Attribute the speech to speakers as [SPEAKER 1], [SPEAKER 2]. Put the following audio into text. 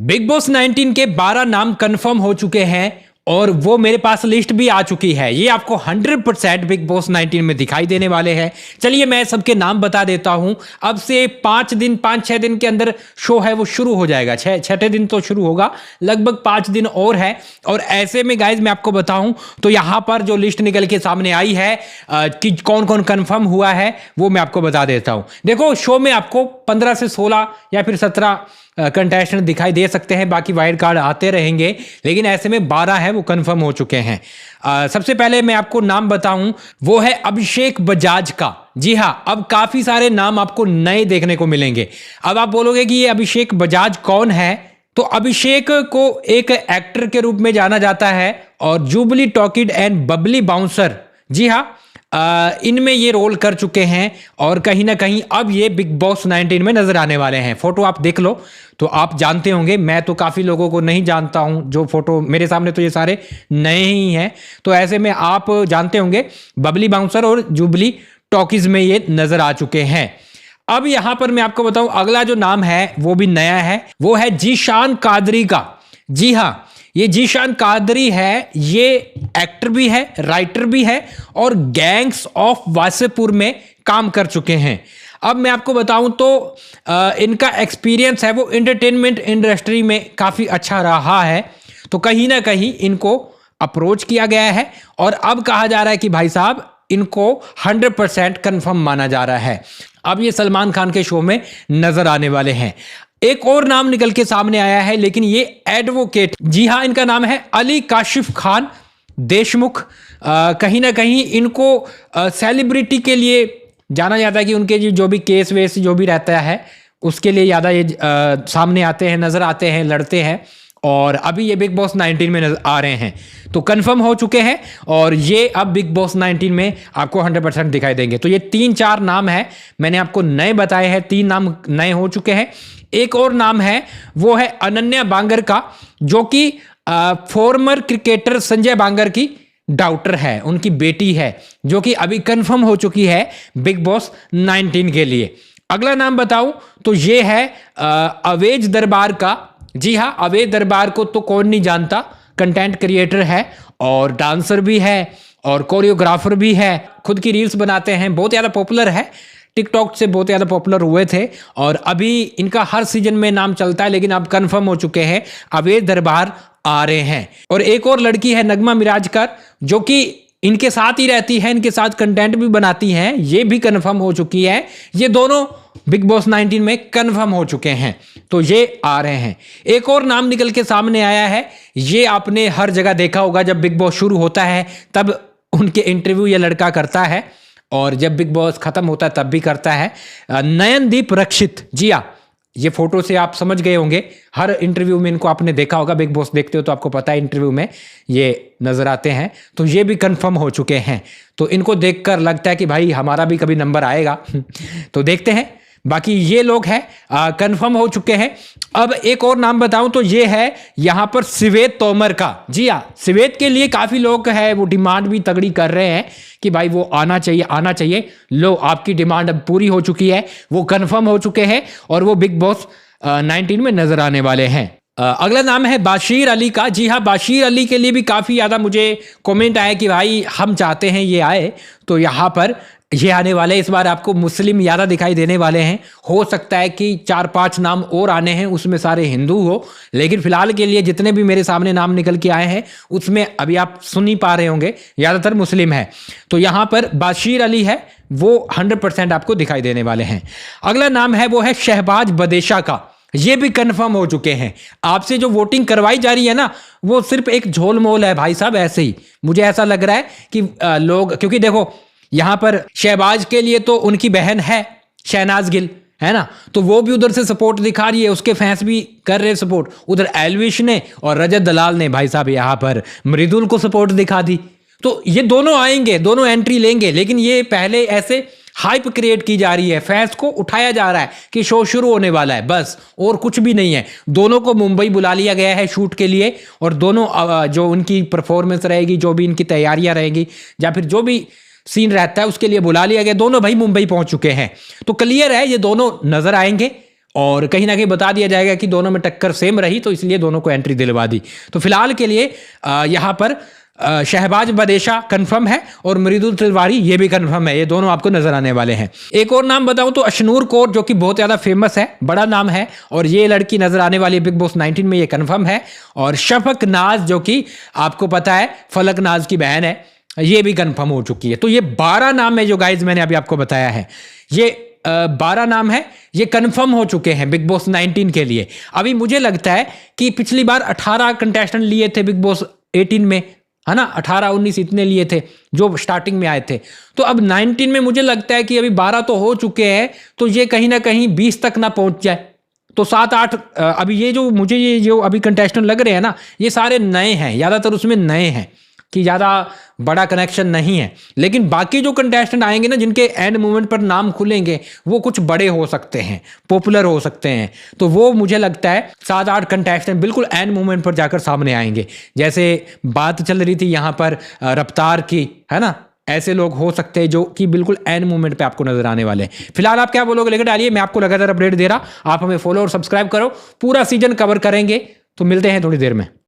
[SPEAKER 1] Big boss 19 के 12 नाम confirm हो चुके हैं और वो मेरे पास लिस्ट भी आ चुकी है। ये आपको 100% बिग बॉस 19 में दिखाई देने वाले हैं। चलिए मैं सबके नाम बता देता हूं। अब से 5-6 दिन के अंदर शो है वो शुरू हो जाएगा। छठे दिन तो शुरू होगा, लगभग 5 दिन और है। और ऐसे में गाइज मैं आपको बताऊं तो यहां पर जो लिस्ट निकल के सामने आई है कि कौन कौन कंफर्म हुआ है वो मैं आपको बता देता हूं। देखो, शो में आपको 15 से 16 या फिर 17 कंटेस्टेंट दिखाई दे सकते हैं, बाकी वाइल्ड कार्ड आते रहेंगे, लेकिन ऐसे में 12 है वो कंफर्म हो चुके हैं। सबसे पहले मैं आपको नाम बताऊं, वो है अभिषेक बजाज का। जी हाँ, अब काफी सारे नाम आपको नए देखने को मिलेंगे। अब आप बोलोगे कि ये अभिषेक बजाज कौन है, तो अभिषेक को एक एक्टर के रूप में जाना जाता है और जुबली टॉकिड एंड बबली बाउंसर, जी हाँ, इनमें ये रोल कर चुके हैं और कहीं ना कहीं अब ये बिग बॉस 19 में नजर आने वाले हैं। फोटो आप देख लो तो आप जानते होंगे, मैं तो काफ़ी लोगों को नहीं जानता हूं जो फोटो मेरे सामने, तो ये सारे नए ही हैं। तो ऐसे में आप जानते होंगे बबली बाउंसर और जुबली टॉकीज में ये नजर आ चुके हैं। अब यहां पर मैं आपको बताऊं, अगला जो नाम है वो भी नया है, वो है जीशान कादरी का। जी हाँ, ये जीशान कादरी है, ये एक्टर भी है, राइटर भी है और गैंग्स ऑफ वासेपुर में काम कर चुके हैं। अब मैं आपको बताऊं तो इनका एक्सपीरियंस है वो एंटरटेनमेंट इंडस्ट्री में काफ़ी अच्छा रहा है, तो कहीं ना कहीं इनको अप्रोच किया गया है और अब कहा जा रहा है कि भाई साहब इनको 100% कंफर्म माना जा रहा है। अब ये सलमान खान के शो में नजर आने वाले हैं। एक और नाम निकल के सामने आया है, लेकिन ये एडवोकेट, जी हाँ, इनका नाम है अली काशिफ खान देशमुख। कहीं ना कहीं इनको सेलिब्रिटी के लिए जाना जाता है कि उनके जो भी केस वेस जो भी रहता है उसके लिए ज़्यादा ये सामने आते हैं, नज़र आते हैं, लड़ते हैं। और अभी ये बिग बॉस 19 में नजर आ रहे हैं, तो कंफर्म हो चुके हैं और ये अब बिग बॉस 19 में आपको 100% दिखाई देंगे। तो ये 3-4 नाम है, मैंने आपको नए बताए हैं, 3 नाम नए हो चुके हैं। एक और नाम है वो है अनन्या बांगर का, जो कि फॉर्मर क्रिकेटर संजय बांगर की डॉटर है, उनकी बेटी है, जो कि अभी कंफर्म हो चुकी है बिग बॉस 19 के लिए। अगला नाम बताऊं तो ये है अवेज दरबार का। जी हाँ, अवेज दरबार को तो कौन नहीं जानता, कंटेंट क्रिएटर है और डांसर भी है और कोरियोग्राफर भी है, खुद की रील्स बनाते हैं, बहुत ज़्यादा पॉपुलर है, टिकटॉक से बहुत ज़्यादा पॉपुलर हुए थे और अभी इनका हर सीजन में नाम चलता है, लेकिन अब कंफर्म हो चुके हैं अवेज दरबार आ रहे हैं। और एक और लड़की है नगमा मिराजकर, जो कि इनके साथ ही रहती है, इनके साथ कंटेंट भी बनाती हैं, ये भी कंफर्म हो चुकी है। ये दोनों बिग बॉस 19 में कंफर्म हो चुके हैं, तो ये आ रहे हैं। एक और नाम निकल के सामने आया है, ये आपने हर जगह देखा होगा, जब बिग बॉस शुरू होता है तब उनके इंटरव्यू ये लड़का करता है और जब बिग बॉस खत्म होता है तब भी करता है, नयनदीप रक्षित। जी हाँ, ये फोटो से आप समझ गए होंगे, हर इंटरव्यू में इनको आपने देखा होगा, बिग बॉस देखते हो तो आपको पता है इंटरव्यू में ये नजर आते हैं। तो ये भी कंफर्म हो चुके हैं, तो इनको देखकर लगता है कि भाई हमारा भी कभी नंबर आएगा। तो देखते हैं, बाकी ये लोग हैं कंफर्म हो चुके हैं। अब एक और नाम बताऊं तो ये है यहाँ पर श्वेत तोमर का। जी हाँ, श्वेत के लिए काफ़ी लोग हैं वो डिमांड भी तगड़ी कर रहे हैं कि भाई वो आना चाहिए, आना चाहिए। लो, आपकी डिमांड अब पूरी हो चुकी है, वो कंफर्म हो चुके हैं और वो बिग बॉस 19 में नजर आने वाले हैं। अगला नाम है बाशीर अली का। जी हाँ, बाशीर अली के लिए भी काफ़ी ज़्यादा मुझे कमेंट आए कि भाई हम चाहते हैं ये आए, तो यहाँ पर ये आने वाले। इस बार आपको मुस्लिम ज़्यादा दिखाई देने वाले हैं, हो सकता है कि 4-5 नाम और आने हैं, उसमें सारे हिंदू हो, लेकिन फिलहाल के लिए जितने भी मेरे सामने नाम निकल के आए हैं उसमें अभी आप सुन ही पा रहे होंगे ज़्यादातर मुस्लिम है। तो यहाँ पर बाशीर अली है, वो 100% आपको दिखाई देने वाले हैं। अगला नाम है वो है शहबाज बदेशा का। ये भी कंफर्म हो चुके हैं। आपसे जो वोटिंग करवाई जा रही है ना, वो सिर्फ एक झोल मोल है भाई साहब। ऐसे ही मुझे ऐसा लग रहा है कि लोग, क्योंकि देखो यहां पर शहबाज के लिए तो उनकी बहन है शहनाज गिल, है ना, तो वो भी उधर से सपोर्ट दिखा रही है, उसके फैंस भी कर रहे सपोर्ट। उधर एलविश ने और रजत दलाल ने भाई साहब यहां पर मृदुल को सपोर्ट दिखा दी। तो ये दोनों आएंगे, दोनों एंट्री लेंगे, लेकिन ये पहले ऐसे हाइप क्रिएट की जा रही है, फैंस को उठाया जा रहा है कि शो शुरू होने वाला है, बस और कुछ भी नहीं है। दोनों को मुंबई बुला लिया गया है शूट के लिए और दोनों जो उनकी परफॉर्मेंस रहेगी, जो भी इनकी तैयारियां रहेगी या फिर जो भी सीन रहता है उसके लिए बुला लिया गया। दोनों भाई मुंबई पहुंच चुके हैं, तो क्लियर है ये दोनों नजर आएंगे और कहीं ना कहीं बता दिया जाएगा कि दोनों में टक्कर सेम रही, तो इसलिए दोनों को एंट्री दिलवा दी। तो फिलहाल के लिए यहाँ पर शहबाज बदेशा कंफर्म है और मृदुल तिवारी ये भी कंफर्म है, ये दोनों आपको नजर आने वाले हैं। एक और नाम बताऊं तो अशनूर कौर, जो कि बहुत ज़्यादा फेमस है, बड़ा नाम है, और ये लड़की नजर आने वाली है बिग बॉस 19 में, ये कंफर्म है। और शफक नाज, जो कि आपको पता है फलक नाज की बहन है, ये भी कंफर्म हो चुकी है। तो ये 12 नाम है जो गाइज मैंने अभी आपको बताया है, ये 12 नाम है, ये कंफर्म हो चुके हैं बिग बॉस 19 के लिए। अभी मुझे लगता है कि पिछली बार 18 कंटेस्टेंट लिए थे बिग बॉस 18 में, है ना, 18-19 इतने लिए थे जो स्टार्टिंग में आए थे। तो अब 19 में मुझे लगता है कि अभी 12 तो हो चुके हैं, तो ये कहीं ना कहीं 20 तक ना पहुंच जाए, तो 7-8 अभी ये जो मुझे ये जो अभी कंटेस्टेंट लग रहे हैं ना, ये सारे नए हैं, ज़्यादातर उसमें नए हैं कि ज़्यादा बड़ा कनेक्शन नहीं है। लेकिन बाकी जो कंटेस्टेंट आएंगे ना, जिनके एंड मोमेंट पर नाम खुलेंगे, वो कुछ बड़े हो सकते हैं, पॉपुलर हो सकते हैं। तो वो मुझे लगता है 7-8 कंटेस्टेंट बिल्कुल एंड मोमेंट पर जाकर सामने आएंगे। जैसे बात चल रही थी यहाँ पर रफ्तार की, है ना, ऐसे लोग हो सकते हैं जो कि बिल्कुल एंड मोमेंट पे आपको नजर आने वाले हैं। फिलहाल आप क्या बोलोगे लेकर डालिए, मैं आपको लगातार अपडेट दे रहा। आप हमें फॉलो और सब्सक्राइब करो, पूरा सीजन कवर करेंगे। तो मिलते हैं थोड़ी देर में।